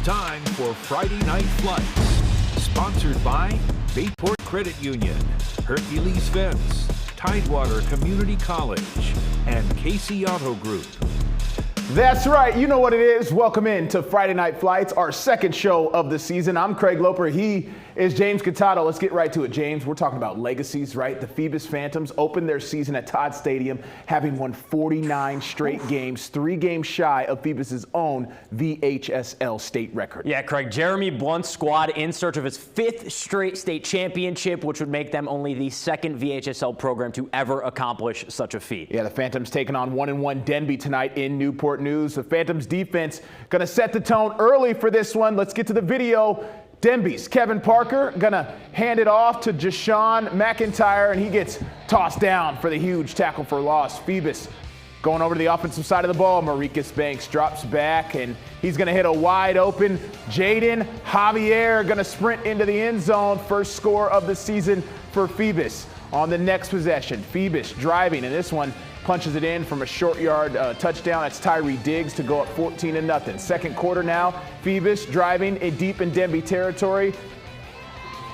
time for Friday Night Flights. Sponsored by Bayport Credit Union, Hercules Fence, Tidewater Community College, and Casey Auto Group. That's right. You know what it is. Welcome in to Friday Night Flights, our second show of the season. I'm Craig Loper. He is James Cantado. Let's get right to it, James. We're talking about legacies, right? The Phoebus Phantoms opened their season at Todd Stadium, having won 49 straight games, 3 games shy of Phoebus's own VHSL state record. Yeah, Craig, Jeremy Blunt's squad in search of his 5th straight state championship, which would make them only the 2nd VHSL program to ever accomplish such a feat. Yeah, the Phantoms taking on 1-1 Denby tonight in Newport News. The Phantoms defense going to set the tone early for this one. Let's get to the video. Denby's Kevin Parker going to hand it off to Jashawn McIntyre, and he gets tossed down for the huge tackle for loss. Phoebus going over to the offensive side of the ball. Maricus Banks drops back, and he's going to hit a wide open. Jaden Javier going to sprint into the end zone. First score of the season for Phoebus. On the next possession, Phoebus driving, and this one punches it in from a short yard touchdown. That's Tyree Diggs to go up 14-0. Second quarter now, Phoebus driving deep in Denby territory.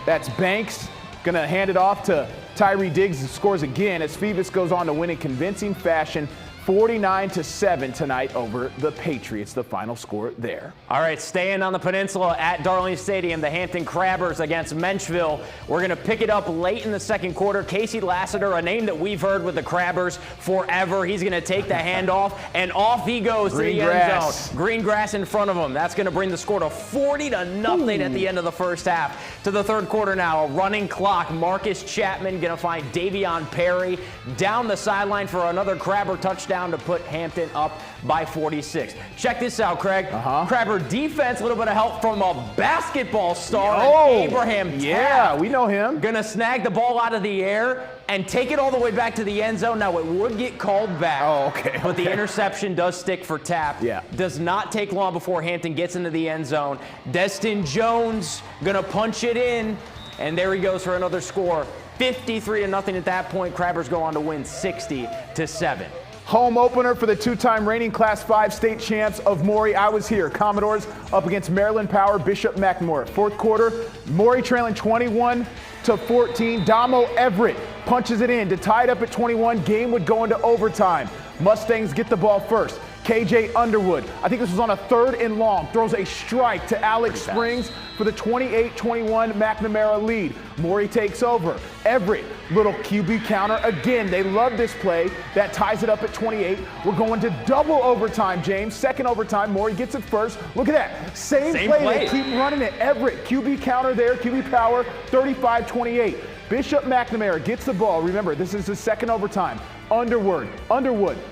That's Banks going to hand it off to Tyree Diggs, and scores again as Phoebus goes on to win in convincing fashion, 49-7 tonight over the Patriots, the final score there. All right, staying on the peninsula at Darling Stadium, the Hampton Crabbers against Menchville. We're going to pick it up late in the second quarter. Casey Lassiter, a name that we've heard with the Crabbers forever. He's going to take the handoff, and off he goes to the end zone. Green grass in front of him. That's going to bring the score to 40-0 at the end of the first half. To the third quarter now, a running clock. Marcus Chapman going to find Davion Perry down the sideline for another Crabber touchdown to put Hampton up by 46. Check this out, Craig. Crabber defense, a little bit of help from a basketball star, Abraham Tabb. Yeah, we know him. Gonna snag the ball out of the air and take it all the way back to the end zone. Now, it would get called back. But the interception does stick for Tabb. Yeah. Does not take long before Hampton gets into the end zone. Destin Jones gonna punch it in, and there he goes for another score. 53-0 at that point. Crabbers go on to win 60-7. Home opener for the 2-time reigning Class 5 state champs of Maury. I was here. Commodores up against Maryland Power Bishop McMorris. Fourth quarter, Maury trailing 21-14. Damo Everett punches it in to tie it up at 21. Game would go into overtime. Mustangs get the ball first. KJ Underwood, I think this was on a 3rd and long, throws a strike to Alex Springs for the 28-21 McNamara lead. Maury takes over. Everett, little QB counter. Again, they love this play. That ties it up at 28. We're going to double overtime, James. Second overtime, Maury gets it first. Look at that. Same play. They keep running it. Everett, QB counter there, QB power, 35-28. Bishop McNamara gets the ball. Remember, this is the second overtime. Underwood,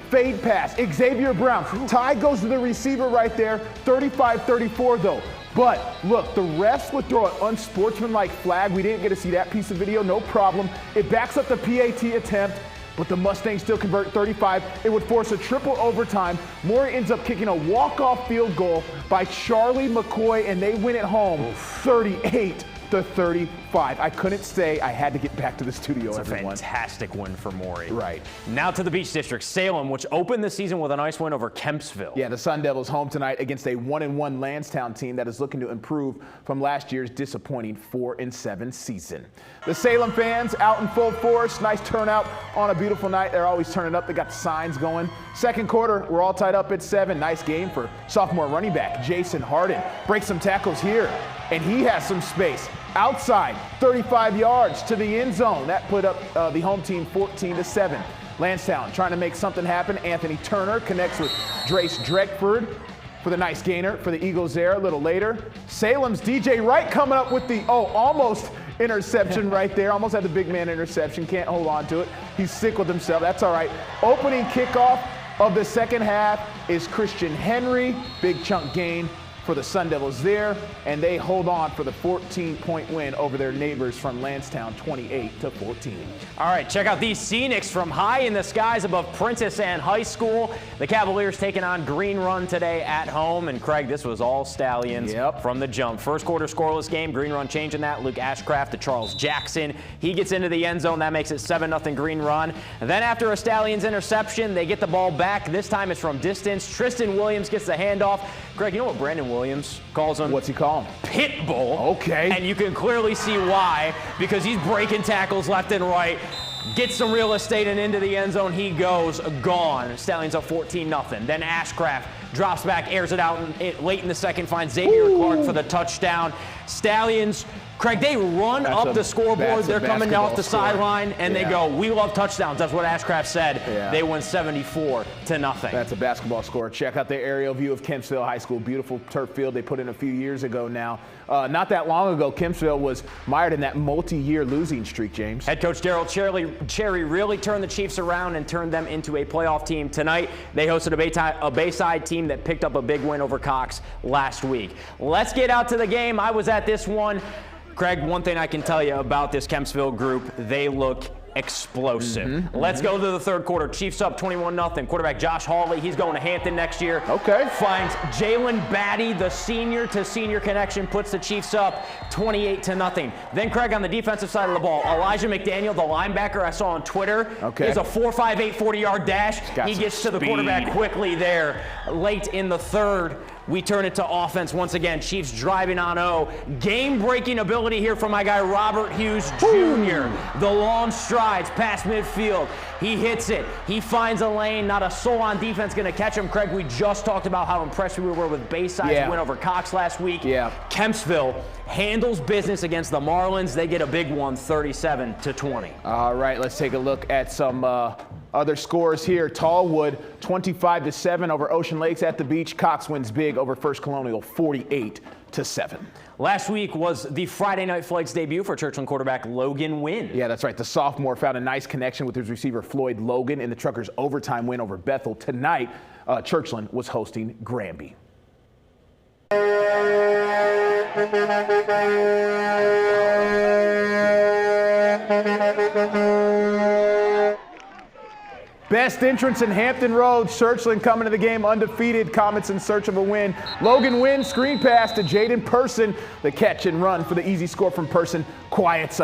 fade pass. Xavier Brown. Ty goes to the receiver right there. 35-34 though. But look, the refs would throw an unsportsmanlike flag. We didn't get to see that piece of video. No problem. It backs up the PAT attempt, but the Mustangs still convert 35. It would force a triple overtime. Maury ends up kicking a walk-off field goal by Charlie McCoy, and they win it home 38-35. I couldn't stay. I had to get back to the studio, It's everyone. a fantastic win for Maury. Right. Now to the Beach District, Salem, which opened the season with a nice win over Kempsville. Yeah, the Sun Devils home tonight against a 1-1 Landstown team that is looking to improve from last year's disappointing 4-7 season. The Salem fans out in full force. Nice turnout on a beautiful night. They're always turning up. They got the signs going. Second quarter, we're all tied up at 7. Nice game for sophomore running back Jason Harden. Breaks some tackles here, and he has some space. Outside, 35 yards to the end zone. That put up the home team 14-7. Landstown trying to make something happen. Anthony Turner connects with Drace Dreckford for the nice gainer for the Eagles there a little later. Salem's DJ Wright coming up with the, almost interception right there. Almost had the big man interception. Can't hold on to it. He's sick with himself. That's all right. Opening kickoff of the second half is Christian Henry. Big chunk gain for the Sun Devils there, and they hold on for the 14-point win over their neighbors from Landstown, 28-14. All right, check out these scenics from high in the skies above Princess Anne High School. The Cavaliers taking on Green Run today at home, and Craig, this was all Stallions from the jump. First quarter scoreless game, Green Run changing that. Luke Ashcraft to Charles Jackson. He gets into the end zone. That makes it 7-0 Green Run. And then after a Stallions interception, they get the ball back. This time it's from distance. Tristan Williams gets the handoff. Greg, you know what Brandon Williams Williams calls him. What's he call him? Pitbull. Okay. And you can clearly see why, because he's breaking tackles left and right. Gets some real estate and into the end zone. He goes gone. Stallions up 14-0. Then Ashcraft drops back, airs it out late in the second, finds Xavier Clark for the touchdown. Stallions, Craig, they run up the scoreboard. They're coming off the sideline, and they go, we love touchdowns. That's what Ashcraft said. Yeah. They win 74-0. That's a basketball score. Check out the aerial view of Kempsville High School. Beautiful turf field they put in a few years ago now. Not that long ago, Kempsville was mired in that multi-year losing streak, James. Head coach Daryl Cherry really turned the Chiefs around and turned them into a playoff team. Tonight, they hosted a Bayside team that picked up a big win over Cox last week. Let's get out to the game. I was at this one. Craig, one thing I can tell you about this Kempsville group, they look explosive. Let's go to the third quarter. Chiefs up 21-0. Quarterback Josh Hawley, he's going to Hampton next year. Okay. Finds Jalen Batty, the senior-to-senior connection, puts the Chiefs up 28-0. Then Craig on the defensive side of the ball, Elijah McDaniel, the linebacker I saw on Twitter, is a 4.58 40-yard dash. He gets to the quarterback quickly there late in the third. We turn it to offense once again. Chiefs driving on O. Game-breaking ability here from my guy Robert Hughes Jr. The long strides past midfield. He hits it. He finds a lane. Not a soul on defense going to catch him. Craig, we just talked about how impressed we were with Bayside's win over Cox last week. Kempsville handles business against the Marlins. They get a big one, 37-20. All right, let's take a look at some other scores here. Tallwood, 25-7 over Ocean Lakes at the beach. Cox wins big over First Colonial, 48-7. Last week was the Friday Night Flights debut for Churchland quarterback Logan Wynn. Yeah, that's right. The sophomore found a nice connection with his receiver Floyd Logan in the Truckers' overtime win over Bethel. Tonight, Churchland was hosting Granby. Best entrance in Hampton Road. Churchland coming to the game undefeated. Comets in search of a win. Logan Wynn, screen pass to Jaden Person. The catch and run for the easy score from Person. Quiets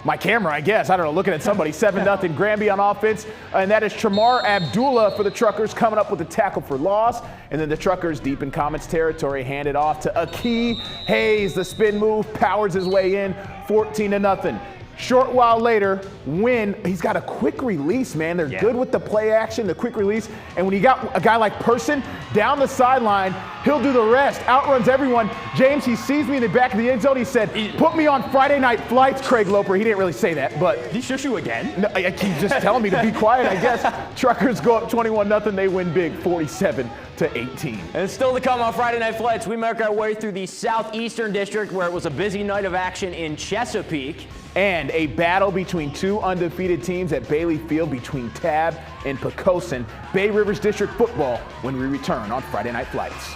my camera, I guess. I don't know, looking at somebody. 7-0 Granby on offense. And that is Tramar Abdullah for the Truckers coming up with a tackle for loss. And then the Truckers deep in Comets territory hand it off to Aki Hayes. The spin move powers his way in. 14-0. Short while later, Wynn, he's got a quick release, man. They're good with the play action, the quick release. And when you got a guy like Person down the sideline, he'll do the rest, outruns everyone. James, he sees me in the back of the end zone. He said, put me on Friday Night Flights, Craig Loper. He didn't really say that, but. Did he shush you again? No, he's just telling me to be quiet, I guess. Truckers go up 21-0. They win big, 47-18. And still to come on Friday Night Flights, we make our way through the Southeastern District where it was a busy night of action in Chesapeake. And a battle between two undefeated teams at Bailey Field between Tabb and Poquoson. Bay Rivers District football when we return on Friday Night Flights.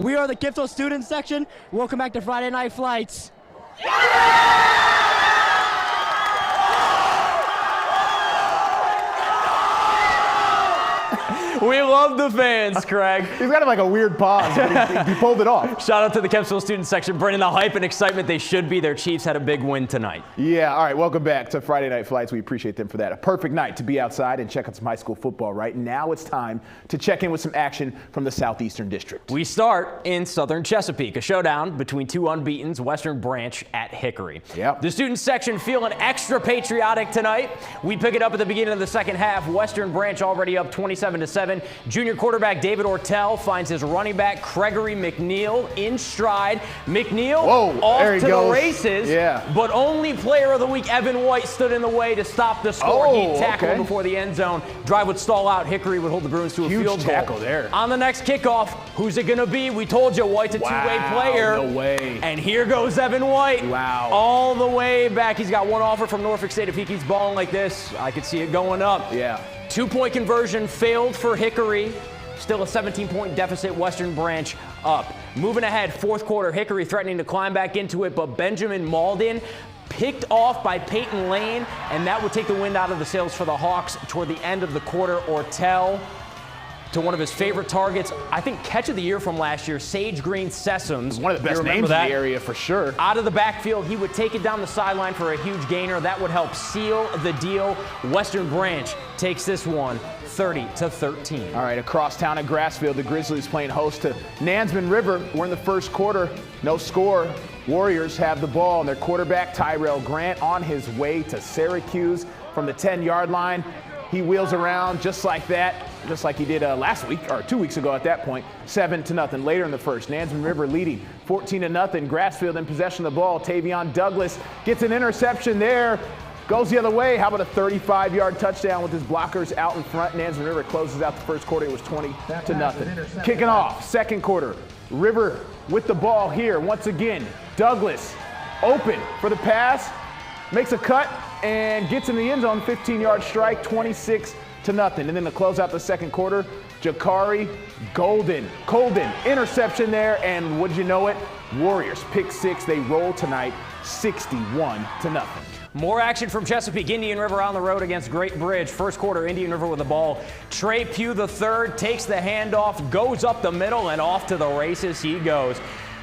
We are the Kempsville student section. Welcome back to Friday Night Flights. We love the fans, Craig. He's got like a weird pause, but he pulled it off. Shout out to the Kempsville student section, bringing the hype and excitement they should be. Their Chiefs had a big win tonight. Yeah, all right, welcome back to Friday Night Flights. We appreciate them for that. A perfect night to be outside and check out some high school football, right? Now it's time to check in with some action from the Southeastern District. We start in Southern Chesapeake, a showdown between two unbeatens, Western Branch at Hickory. Yep. The student section feeling extra patriotic tonight. We pick it up at the beginning of the second half. Western Branch already up 27-7. Junior quarterback David Ortell finds his running back Gregory McNeil in stride. McNeil off to the races, but only player of the week Evan White stood in the way to stop the score. He tackled before the end zone. Drive would stall out. Hickory would hold the Bruins to a field goal. Huge tackle there. On the next kickoff, who's it going to be? We told you White's a two-way player. No way. And here goes Evan White. Wow. All the way back. He's got one offer from Norfolk State. If he keeps balling like this, I could see it going up. Yeah. 2-point conversion failed for Hickory. Still a 17-point deficit, Western Branch up. Moving ahead, fourth quarter, Hickory threatening to climb back into it, but Benjamin Malden picked off by Peyton Lane, and that would take the wind out of the sails for the Hawks toward the end of the quarter. Ortell to one of his favorite targets, I think catch of the year from last year, Sage Green Sessoms. One of the best names in the area for sure. Out of the backfield, he would take it down the sideline for a huge gainer. That would help seal the deal. Western Branch takes this one 30-13. All right, across town at Grassfield, the Grizzlies playing host to Nansemond River. We're in the first quarter, no score. Warriors have the ball, and their quarterback, Tyrell Grant, on his way to Syracuse from the 10-yard line. He wheels around just like that, just like he did last week, or 2 weeks ago at that point, 7-0. Later in the first, Nansemond River leading 14-0. Grassfield in possession of the ball. Tavion Douglas gets an interception there. Goes the other way. How about a 35-yard touchdown with his blockers out in front? Nansemond River closes out the first quarter. It was 20-0. Kicking off, second quarter. River with the ball here. Once again, Douglas open for the pass. Makes a cut and gets in the end zone. 15-yard strike, 26-0. And then to close out the second quarter, Jakari Colden, interception there. And would you know it? Warriors pick six. They roll tonight, 61-0. More action from Chesapeake. Indian River on the road against Great Bridge. First quarter, Indian River with the ball. Trey Pugh III takes the handoff, goes up the middle, and off to the races he goes.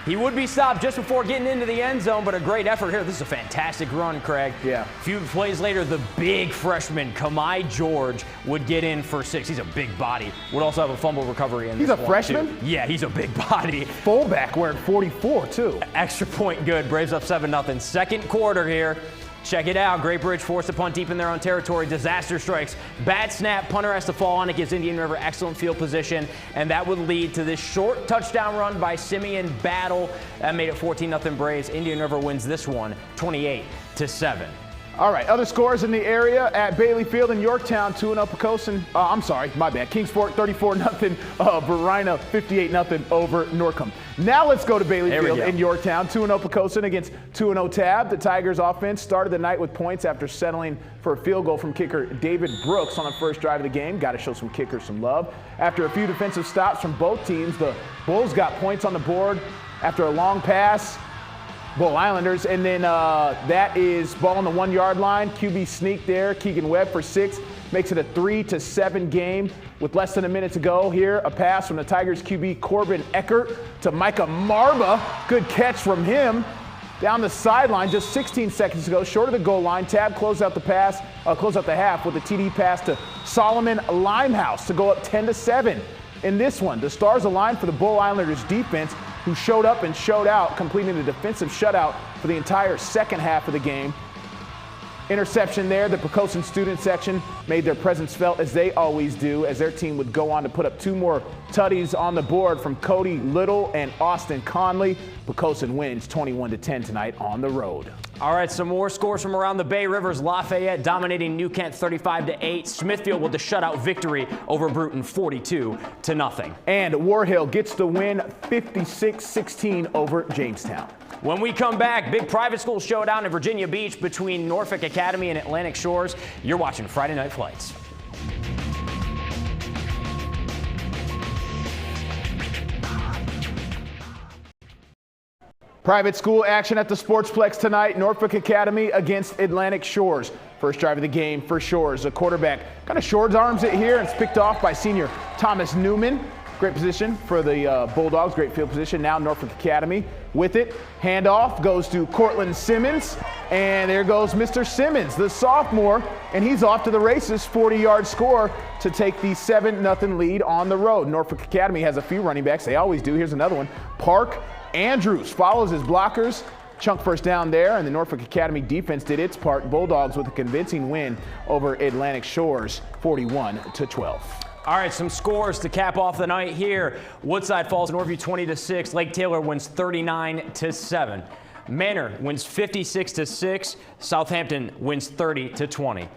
He would be stopped just before getting into the end zone, but a great effort here. This is a fantastic run, Craig. Yeah. A few plays later, the big freshman, Kamai George, would get in for 6. He's a big body. Would also have a fumble recovery in this one. He's a freshman? Too. Yeah, he's a big body. Fullback wearing 44, too. Extra point good. Braves up 7-0. Second quarter here. Check it out. Great Bridge forced to punt deep in their own territory. Disaster strikes. Bad snap. Punter has to fall on it. Gives Indian River excellent field position. And that would lead to this short touchdown run by Simeon Battle. That made it 14-0 Braves. Indian River wins this one 28-7. All right, other scores in the area at Bailey Field in Yorktown, 2-0 Poquoson. I'm sorry, my bad. Kingsport 34-0. Verina 58-0 over Norcom. Now let's go to Bailey Field in Yorktown, 2-0 Poquoson against 2-0 Tabb. The Tigers offense started the night with points after settling for a field goal from kicker David Brooks on the first drive of the game. Got to show some kickers some love. After a few defensive stops from both teams, the Bulls got points on the board after a long pass. Bull Islanders, and then that is ball on the 1 yard line. QB sneak there. Keegan Webb for 6. Makes it a 3-7 game with less than a minute to go here. A pass from the Tigers QB Corbin Eckert to Micah Marba. Good catch from him. Down the sideline just 16 seconds ago, short of the goal line. Tabb closed out the half with a TD pass to Solomon Limehouse to go up 10-7. In this one, the Stars aligned for the Bull Islanders defense, who showed up and showed out, completing a defensive shutout for the entire second half of the game. Interception there. The Poquoson student section made their presence felt, as they always do, as their team would go on to put up 2 more tutties on the board from Cody Little and Austin Conley. Poquoson wins 21-10 tonight on the road. All right, some more scores from around the Bay Rivers. Lafayette dominating New Kent 35-8. Smithfield with the shutout victory over Bruton 42-0. And Warhill gets the win 56-16 over Jamestown. When we come back, big private school showdown in Virginia Beach between Norfolk Academy and Atlantic Shores. You're watching Friday Night Flights. Private school action at the Sportsplex tonight. Norfolk Academy against Atlantic Shores. First drive of the game for Shores. The quarterback kind of shorts arms it here, and it's picked off by senior Thomas Newman. Great position for the Bulldogs, great field position. Now Norfolk Academy with it. Handoff goes to Cortland Simmons, and there goes Mr. Simmons, the sophomore, and he's off to the races. 40-yard score to take the 7-0 lead on the road. Norfolk Academy has a few running backs. They always do. Here's another one. Park Andrews follows his blockers. Chunk first down there, and the Norfolk Academy defense did its part. Bulldogs with a convincing win over Atlantic Shores, 41-12. All right, some scores to cap off the night here. Woodside falls Norview 20-6. Lake Taylor wins 39-7. Manor wins 56-6. Southampton wins 30-20.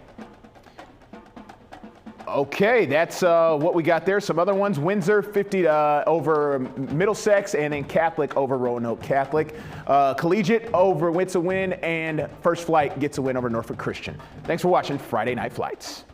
Okay, that's what we got there. Some other ones: Windsor 50 over Middlesex, and then Catholic over Roanoke Catholic. Collegiate over Wits a win, and First Flight gets a win over Norfolk Christian. Thanks for watching Friday Night Flights.